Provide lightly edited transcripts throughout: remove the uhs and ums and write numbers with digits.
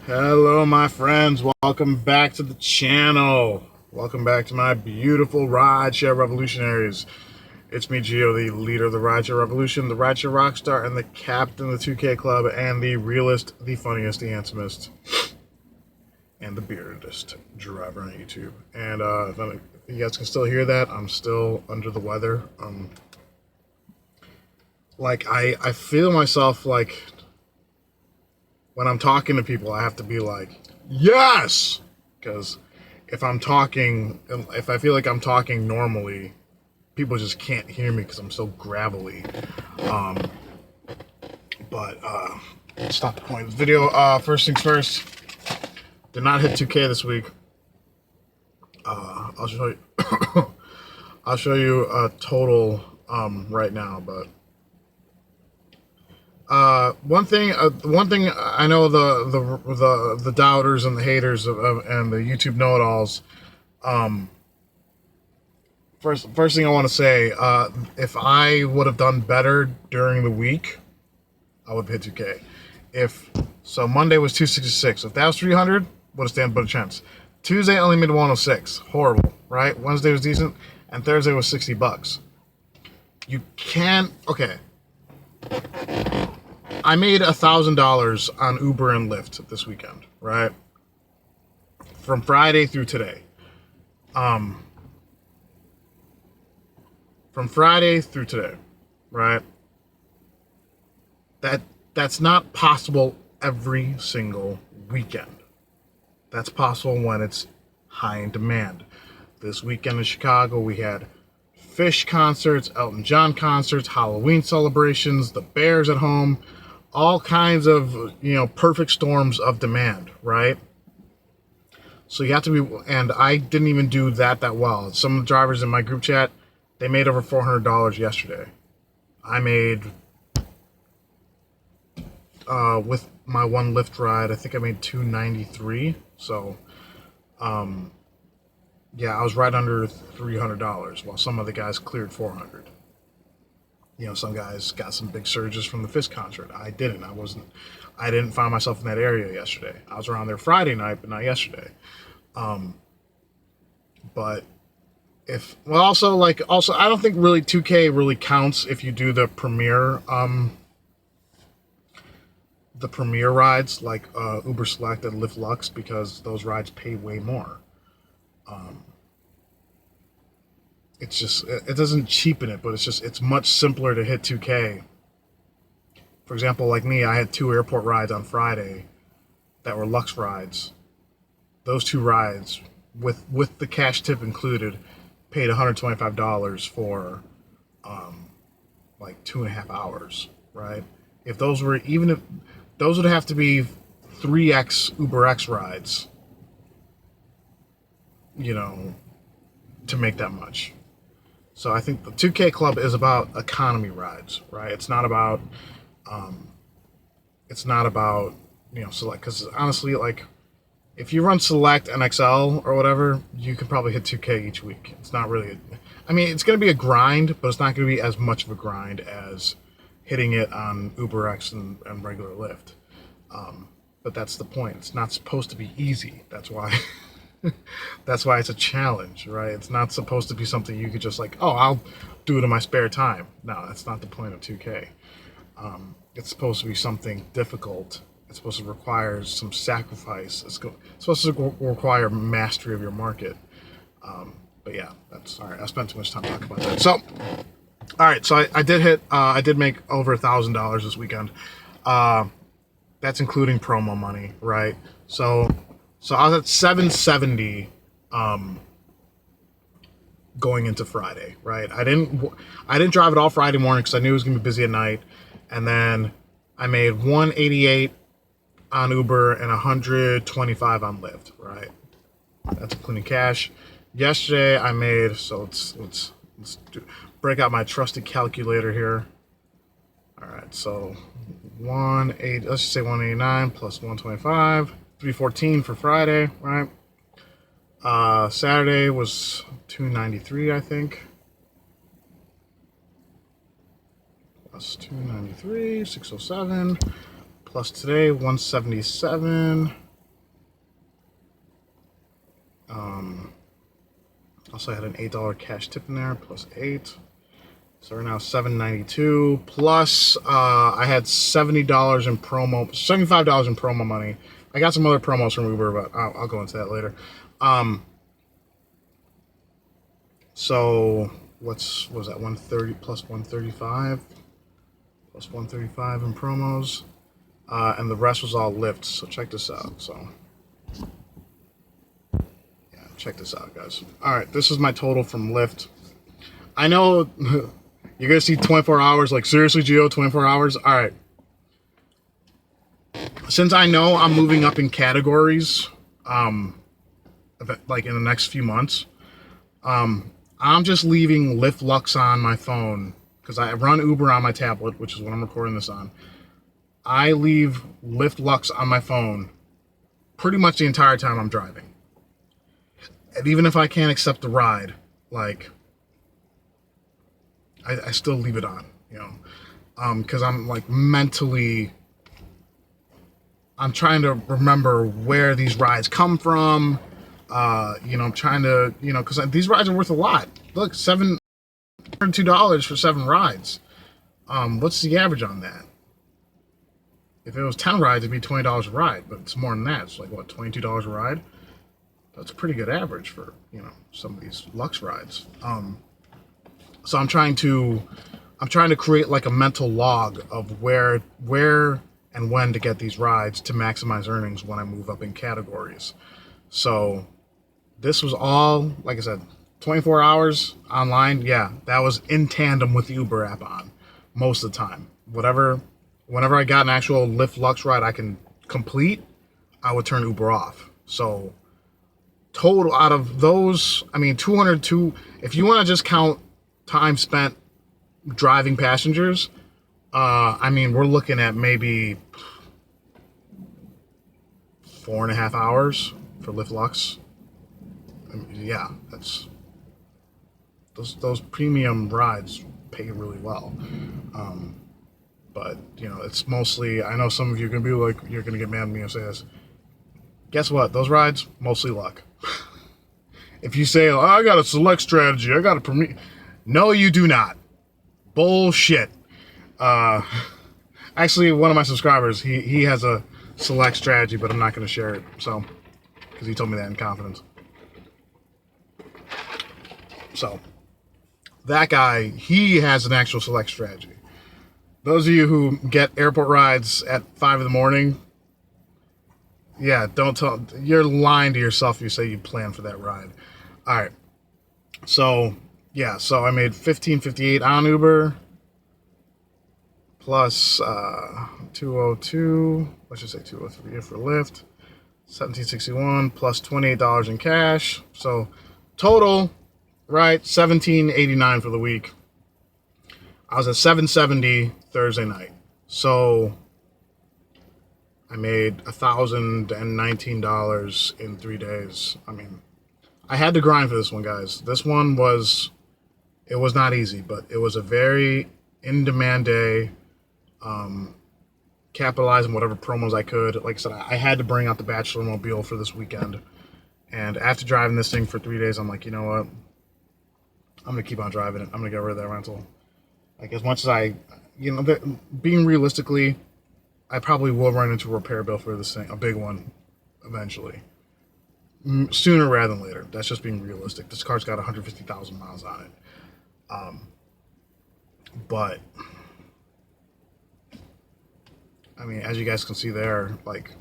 Hello, my friends. Welcome back to the channel. Welcome back to my beautiful rideshare revolutionaries. It's me, Gio, the leader of the rideshare revolution, the rideshare rockstar, and the captain of the 2K club, and the realest, the funniest, the handsomest, and the beardedest driver on YouTube. And if you guys can still hear that, I'm still under the weather. I feel myself like when I'm talking to people, I have to be like, yes! Because if I feel like I'm talking normally, people just can't hear me because I'm so gravelly. That's not the point of this video. First things first, did not hit 2K this week. I'll show you. I'll show you a total right now, but one thing I know the doubters and the haters and the YouTube know-it-alls. First thing I want to say, if I would have done better during the week, I would have hit 2K. So Monday was 266. If that was 300, would have stand but a chance. Tuesday only made 106. Horrible, right? Wednesday was decent, and Thursday was $60. You can't. Okay. I made $1,000 on Uber and Lyft this weekend, right? From Friday through today. From Friday through today, right? That's not possible every single weekend. That's possible when it's high in demand. This weekend in Chicago, we had Fish concerts, Elton John concerts, Halloween celebrations, the Bears at home, all kinds of, perfect storms of demand, right? So you have to be, and I didn't even do that well. Some of the drivers in my group chat, they made over $400 yesterday. I made, with my one Lyft ride, I think I made $293. So, yeah, I was right under $300, while some other guys cleared $400. Some guys got some big surges from the Fish concert. I didn't. I didn't find myself in that area yesterday. I was around there Friday night, but not yesterday. But also, I don't think really 2K really counts if you do the premier rides like Uber Select and Lyft Lux, because those rides pay way more. It doesn't cheapen it, but it's much simpler to hit 2K. For example, like me, I had 2 airport rides on Friday that were Lux rides. Those 2 rides, with the cash tip included, paid $125 for like 2.5 hours, right? If those would have to be 3x UberX rides, to make that much. So I think the 2K Club is about economy rides, right? It's not about Select, because honestly, like, if you run Select and XL or whatever, you can probably hit 2K each week. It's not really, it's going to be a grind, but it's not going to be as much of a grind as hitting it on UberX and regular Lyft. But that's the point. It's not supposed to be easy. That's why. That's why it's a challenge, right? It's not supposed to be something you could just like, oh, I'll do it in my spare time. No, that's not the point of 2K. It's supposed to be something difficult. It's supposed to require some sacrifice. It's supposed to require mastery of your market. But yeah, that's all right. I spent too much time talking about that. So, all right. So I did make over $1,000 this weekend. That's including promo money, right? So I was at 770 going into Friday, right? I didn't drive it all Friday morning because I knew it was gonna be busy at night, and then I made 188 on Uber and 125 on Lyft, right? That's including cash. Yesterday I made, so let's break out my trusted calculator here. All right, so let's just say 189 plus 125. 314 for Friday, right? Saturday was 293, I think. Plus 293, 607. Plus today, 177. Also, I had an $8 cash tip in there plus 8. So we're now $7.92 plus I had $70 in promo, $75 in promo money. I got some other promos from Uber, but I'll go into that later. So what was that, 130 plus 135 plus 135 in promos, and the rest was all Lyft. So check this out. So yeah, check this out, guys. All right, this is my total from Lyft. I know you're gonna see 24 hours. Like, seriously, Gio, 24 hours. All right. Since I know I'm moving up in categories, like in the next few months, I'm just leaving Lyft Lux on my phone because I run Uber on my tablet, which is what I'm recording this on. I leave Lyft Lux on my phone pretty much the entire time I'm driving. And even if I can't accept the ride, like, I still leave it on, you know, because I'm like mentally, I'm trying to remember where these rides come from. You know, I'm trying to, you know, because these rides are worth a lot. Look, $2 for 7 rides. What's the average on that? If it was 10 rides, it'd be $20 a ride, but it's more than that. It's like, what, $22 a ride? That's a pretty good average for, you know, some of these Lux rides. So I'm trying to create like a mental log of where and when to get these rides to maximize earnings when I move up in categories. So this was all, like I said, 24 hours online. Yeah, that was in tandem with the Uber app on most of the time. Whenever I got an actual Lyft Lux ride I can complete, I would turn Uber off. So total out of those, I mean, 202, if you want to just count time spent driving passengers, I mean, we're looking at maybe 4.5 hours for Lyft Lux. I mean, yeah, that's those premium rides pay really well. But you know, it's mostly, I know some of you are gonna be like, you're gonna get mad at me and say this. Guess what? Those rides, mostly luck. If you say, oh, I got a select strategy, I got a premium, no, you do not. Bullshit. Actually, one of my subscribers, he has a select strategy, but I'm not going to share it. So, because he told me that in confidence. So, that guy, he has an actual select strategy. Those of you who get airport rides at 5 in the morning, yeah, don't tell, you're lying to yourself if you say you plan for that ride. All right. So, yeah, so I made $15.58 on Uber plus 202, let's just say 203 for Lyft, $17.61 plus $28 in cash. So total, right, $17.89 for the week. I was at $770 Thursday night. So I made $1,019 in 3 days. I mean, I had to grind for this one, guys. This one was, it was not easy, but it was a very in-demand day. Capitalizing whatever promos I could. Like I said, I had to bring out the Bachelor Mobile for this weekend. And after driving this thing for 3 days, I'm like, you know what? I'm going to keep on driving it. I'm going to get rid of that rental. Like, as much as I, you know, being realistically, I probably will run into a repair bill for this thing, a big one, eventually. Sooner rather than later. That's just being realistic. This car's got 150,000 miles on it. But, I mean, as you guys can see there, like,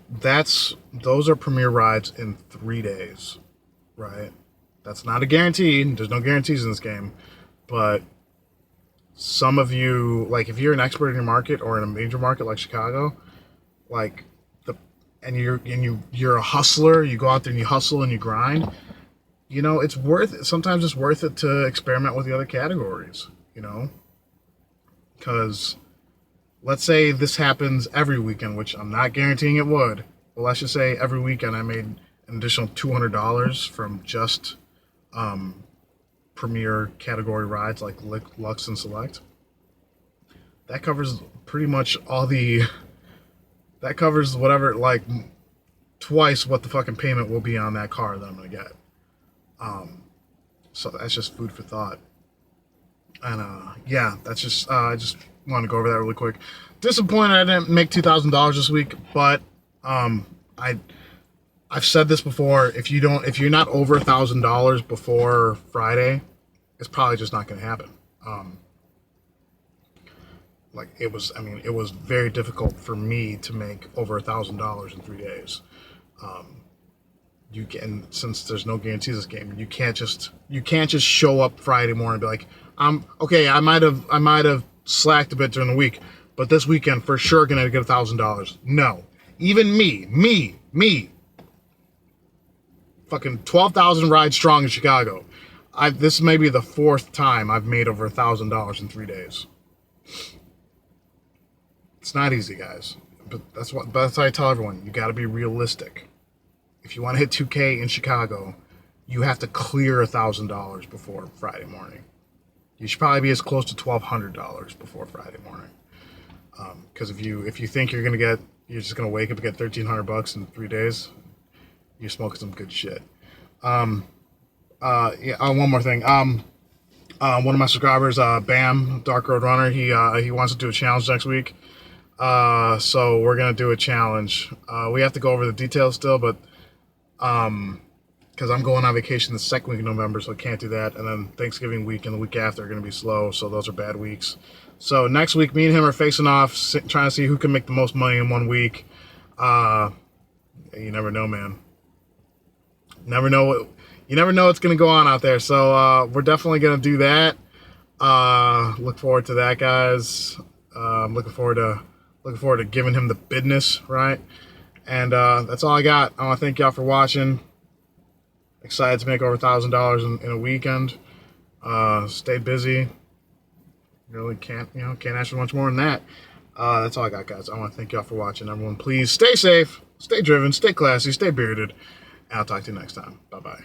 those are premier rides in 3 days, right? That's not a guarantee. There's no guarantees in this game. But some of you, like, if you're an expert in your market or in a major market like Chicago, like, you're a hustler, you go out there and you hustle and you grind, you know, it's worth it. Sometimes it's worth it to experiment with the other categories, you know? Because let's say this happens every weekend, which I'm not guaranteeing it would, but let's just say every weekend I made an additional $200 from just premier category rides like Lux and Select. That covers pretty much all the, that covers whatever, like, twice what the fucking payment will be on that car that I'm gonna get. So that's just food for thought. And yeah, that's just I just want to go over that really quick. Disappointed I didn't make $2,000 this week, but I've said this before. If you're not over $1,000 before Friday, it's probably just not going to happen. Like it was very difficult for me to make over $1,000 in 3 days. You can, since there's no guarantees this game, you can't just show up Friday morning and be like, okay, I might have slacked a bit during the week, but this weekend for sure gonna get $1,000. No, even me, fucking 12,000 rides strong in Chicago. This may be the 4th time I've made over $1,000 in 3 days. It's not easy, guys, but that's why I tell everyone, you got to be realistic. If you want to hit 2K in Chicago, you have to clear $1,000 before Friday morning. You should probably be as close to $1,200 before Friday morning. Because if you think you're just gonna wake up and get $1,300 in 3 days, you're smoking some good shit. Yeah. One more thing. One of my subscribers, Bam, Dark Road Runner, he wants to do a challenge next week. So we're gonna do a challenge. We have to go over the details still, but because I'm going on vacation the second week of November, so I can't do that. And then Thanksgiving week and the week after are going to be slow, so those are bad weeks. So next week, me and him are facing off, trying to see who can make the most money in 1 week. You never know, man. You never know what's going to go on out there. So we're definitely going to do that. Look forward to that, guys. I'm looking forward to giving him the business, right? And that's all I got. I want to thank y'all for watching. Excited to make over $1,000 in a weekend. Stay busy. Really can't ask for much more than that. That's all I got, guys. I want to thank y'all for watching. Everyone, please stay safe, stay driven, stay classy, stay bearded. And I'll talk to you next time. Bye-bye.